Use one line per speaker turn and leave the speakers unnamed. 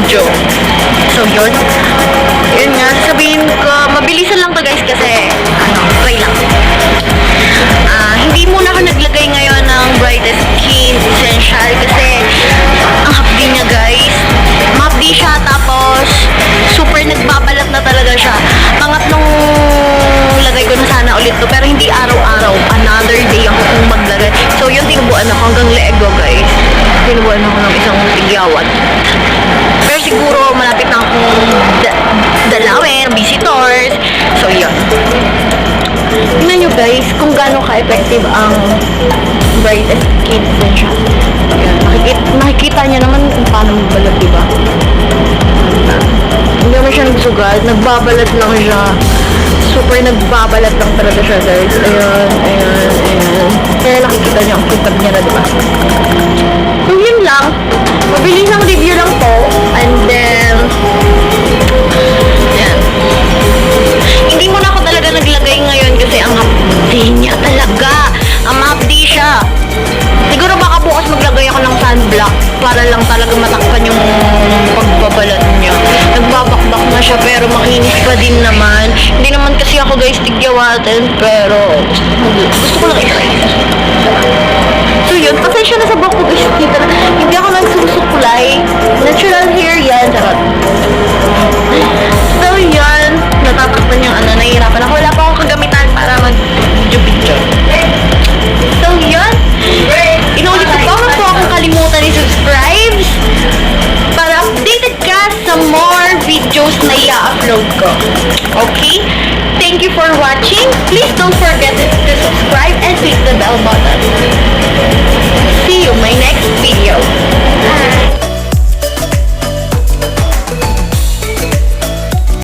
video. So, yun. Yun nga, sabihin ko, mabilisan lang to guys kasi, try lang. Hindi muna ako naglagay ngayon ng Brightest Skin Essential kasi ang hapdi niya guys. Mahapdi siya tapos super nagbabalat na talaga siya. Pangatlong lagay ko na sana ulit to pero hindi araw-araw. Another day ako kung maglagay. So yun, tinubuan ako hanggang leeg ko guys. Tinubuan ako ng isang tigyawat. Pero siguro malapit na akong dalawin, visitors. So yun. Tingnan nyo guys kung gaano ka-effective ang Brightest Skin Essential. Ayan, makikita nyo naman kung paano magbalat, diba? Hindi naman siya nagsugal, nagbabalat lang siya. Super nagbabalat lang talaga siya guys. Ayan, ayan, ayan. Kaya nakikita nyo ang kitag niya na, diba? So yun lang. Mabilis ang review lang to. And then, ayan. Hindi mo na ako talaga naglagay ngayon kasi ang hapdi niya talaga. Ang hapdi siya. Siguro baka bukas maglagay ako ng sunblock para lang talaga matakpan yung pagbabalat niya. Nagbabakbak na siya pero makinis pa din naman. Hindi naman kasi ako guys tigyawatin pero gusto ko lang i-try. So yun, pasensya na sa buhok ko guys. Hindi ako nagsusukulay. Natural hair yan. Charot. So yun, natatakpan yung nahihirapan ako. Wala pa akong kagamitan para mag-video. So yun, inuulit ko pa, huwag po akong kalimutan i-subscribe para updated ka sa more videos na i-upload ko. Okay? Thank you for watching. Please don't forget to subscribe and click the bell button. See you in my next video.